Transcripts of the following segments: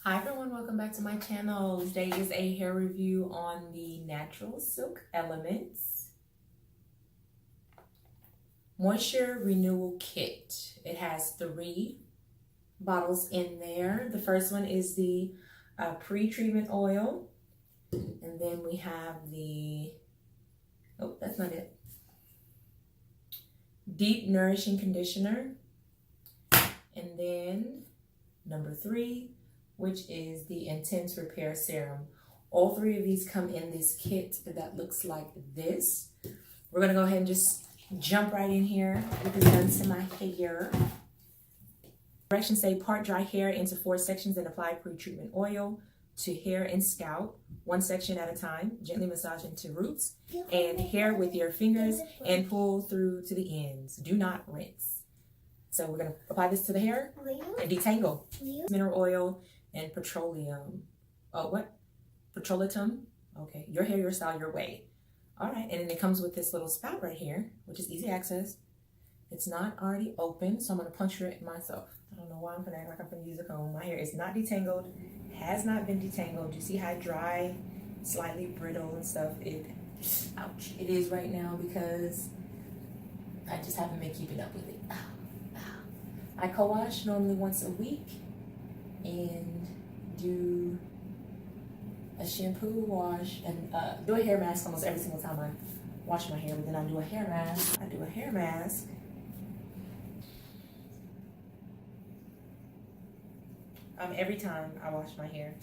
Hi everyone, welcome back to my channel. Today is a hair review on the Natural Silk Elements Moisture Renewal Kit. It has 3 bottles in there. The first one is the pre-treatment oil. And then we have the, oh, that's not it. Deep Nourishing Conditioner. And then number 3, which is the Intense Repair Serum. All 3 of these come in this kit that looks like this. We're gonna go ahead and just jump right in here with the done to my hair. Directions say part dry hair into 4 sections and apply pre-treatment oil to hair and scalp, 1 section at a time. Gently massage into roots and hair with your fingers and pull through to the ends. Do not rinse. So we're gonna apply this to the hair and detangle. Mineral oil and petroleum. Oh, what? Petroleum? Okay, your hair, your style, your way. All right, and then it comes with this little spout right here, which is easy access. It's not already open, so I'm gonna puncture it myself. I don't know why I'm gonna act like I'm gonna use a comb. My hair is not detangled, has not been detangled. You see how dry, slightly brittle and stuff? Ouch, it is right now because I just haven't been keeping up with it. I co-wash normally once a week and do a shampoo wash and do a hair mask almost every single time I wash my hair, but then I do a hair mask. Every time I wash my hair.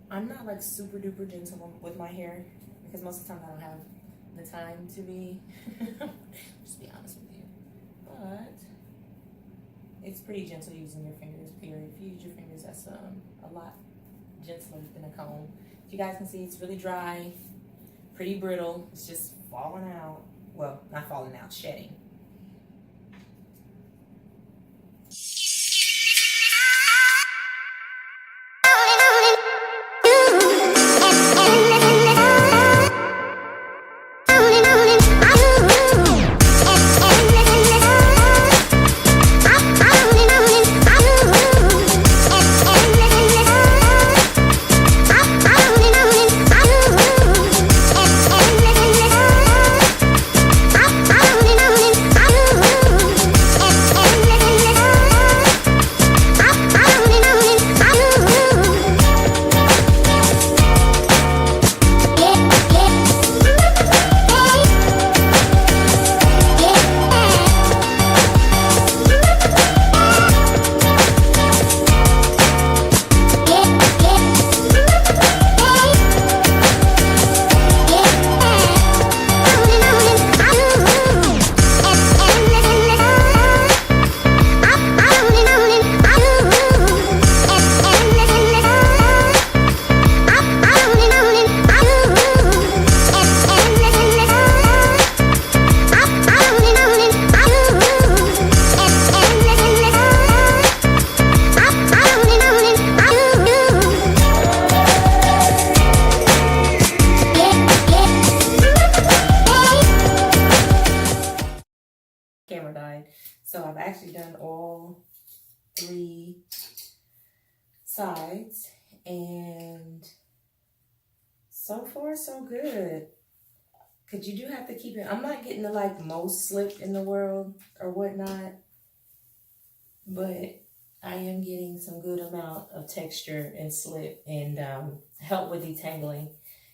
I'm not like super duper gentle with my hair because most of the time I don't have the time to be. Just be honest with you. But it's pretty gentle using your fingers, period. If you use your fingers, that's a lot gentler than a comb. If you guys can see, it's really dry, pretty brittle. It's just falling out. Well, not falling out, shedding. Camera died. So I've actually done all 3 sides and so far so good. Cause you do have to keep it. I'm not getting the like most slip in the world or whatnot, but I am getting some good amount of texture and slip and help with detangling.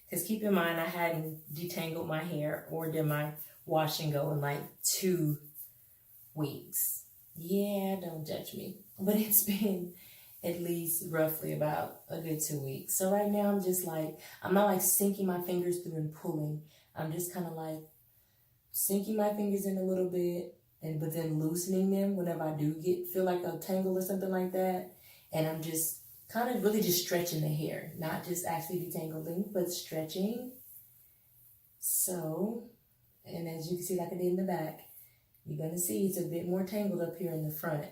Cause keep in mind I hadn't detangled my hair or did my wash and go in like 2 weeks. Yeah, don't judge me. But it's been at least roughly about a good 2 weeks. So right now I'm just like, I'm not like sinking my fingers through and pulling. I'm just kind of like sinking my fingers in a little bit but then loosening them whenever I do feel like a tangle or something like that. And I'm just kind of really just stretching the hair, not just actually detangling, but stretching. So, and as you can see, like I did in the back, you're going to see it's a bit more tangled up here in the front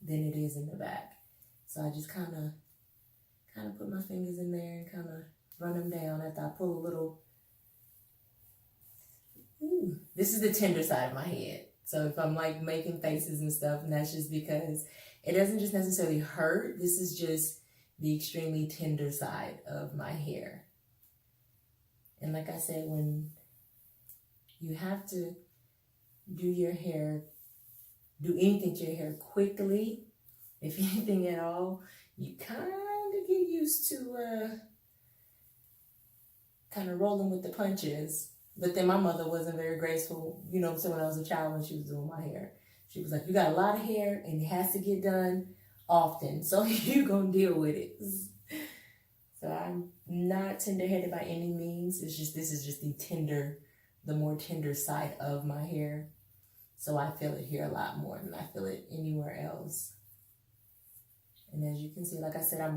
than it is in the back. So I just kind of put my fingers in there and kind of run them down after I pull a little. Ooh, this is the tender side of my head. So if I'm like making faces and stuff, and that's just because it doesn't just necessarily hurt. This is just the extremely tender side of my hair. And like I said, when you have to do your hair, do anything to your hair quickly, if anything at all, you kind of get used to kind of rolling with the punches. But then my mother wasn't very graceful, you know, so when I was a child when she was doing my hair. She was like, you got a lot of hair and it has to get done often, so you're going to deal with it. So I'm not tender-headed by any means. It's just, this is just the more tender side of my hair. So I feel it here a lot more than I feel it anywhere else. And as you can see, like I said, I'm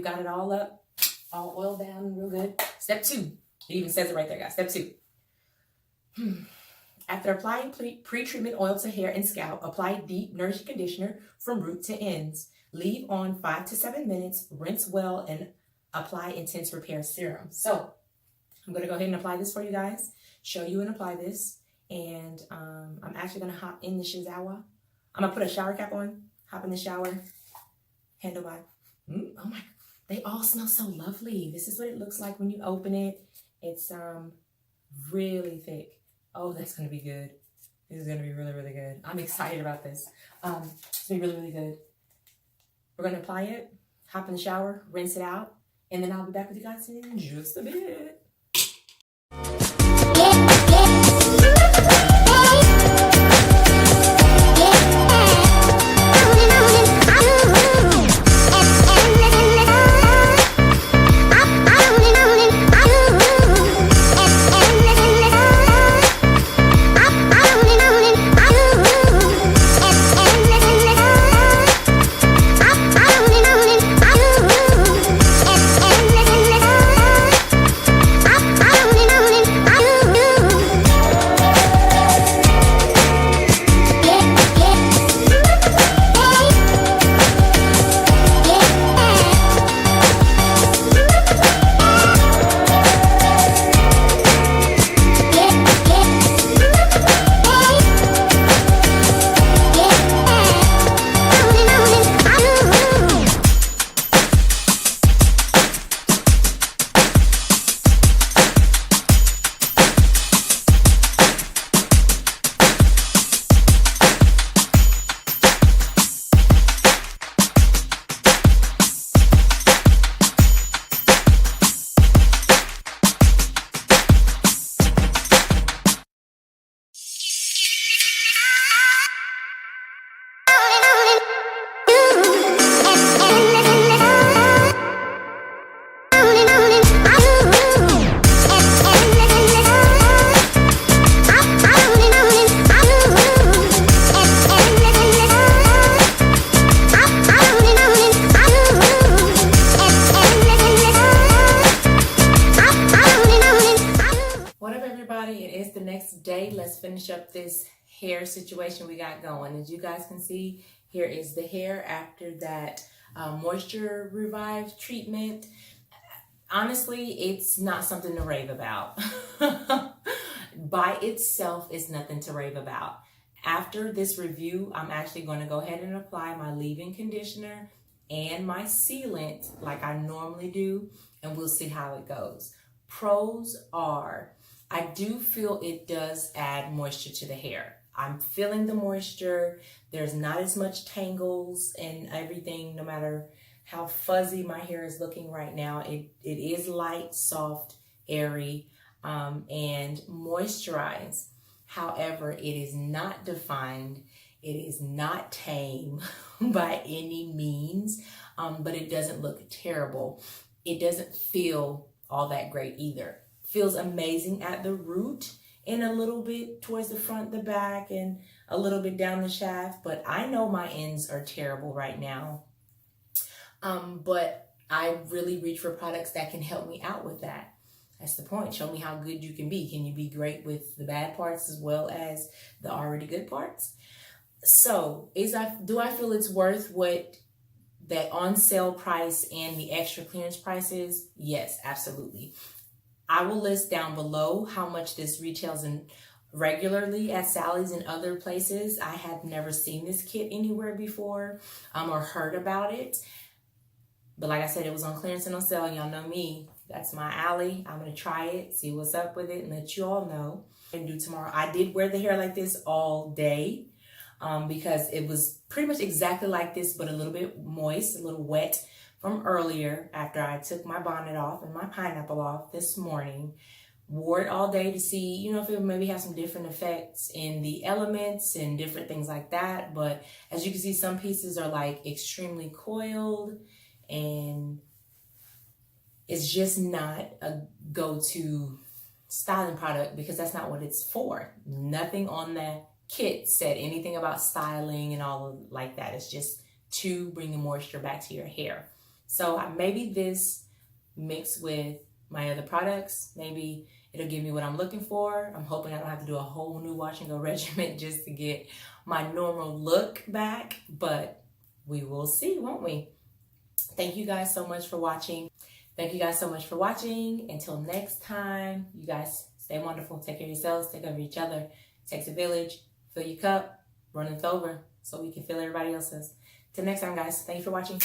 we've got it all up, all oiled down real good. Step 2, it even says it right there, guys. Step 2. After applying pre-treatment oil to hair and scalp, apply deep, nourishing conditioner from root to ends. Leave on 5 to 7 minutes, rinse well, and apply intense repair serum. So I'm going to go ahead and apply this for you guys, show you and apply this. And I'm actually going to hop in the shower. I'm going to put a shower cap on, hop in the shower, handle by. Oh my, they all smell so lovely. This is what it looks like when you open it. It's really thick. Oh, that's going to be good. This is going to be really, really good. I'm excited about this. It's going to be really, really good. We're going to apply it, hop in the shower, rinse it out, and then I'll be back with you guys in just a bit. Let's finish up this hair situation we got going. As you guys can see, here is the hair after that moisture revive treatment. Honestly, it's not something to rave about. By itself, it's nothing to rave about. After this review, I'm actually going to go ahead and apply my leave-in conditioner and my sealant like I normally do, and we'll see how it goes. Pros are, I do feel it does add moisture to the hair. I'm feeling the moisture. There's not as much tangles and everything, no matter how fuzzy my hair is looking right now. It is light, soft, airy, and moisturized. However, it is not defined. It is not tame by any means, but it doesn't look terrible. It doesn't feel all that great either. Feels amazing at the root and a little bit towards the front, the back, and a little bit down the shaft, but I know my ends are terrible right now. But I really reach for products that can help me out with that. That's the point. Show me how good you can be. Can you be great with the bad parts as well as the already good parts? So, do I feel it's worth what that on sale price and the extra clearance price is? Yes, absolutely. I will list down below how much this retails in regularly at Sally's and other places. I have never seen this kit anywhere before or heard about it. But like I said, it was on clearance and on sale. Y'all know me. That's my alley. I'm going to try it, see what's up with it, and let you all know. And do tomorrow. I did wear the hair like this all day because it was pretty much exactly like this, but a little bit moist, a little wet from earlier after I took my bonnet off and my pineapple off this morning. Wore it all day to see, you know, if it would maybe have some different effects in the elements and different things like that. But as you can see, some pieces are like extremely coiled, and it's just not a go-to styling product because that's not what it's for. Nothing on that kit said anything about styling and all of like that. It's just to bring the moisture back to your hair. So maybe this mixed with my other products, maybe it'll give me what I'm looking for. I'm hoping I don't have to do a whole new wash and go regimen just to get my normal look back, but we will see, won't we? Thank you guys so much for watching. Thank you guys so much for watching. Until next time, you guys stay wonderful. Take care of yourselves. Take care of each other. It takes a village. Fill your cup. Run it over so we can fill everybody else's. Till next time, guys. Thank you for watching.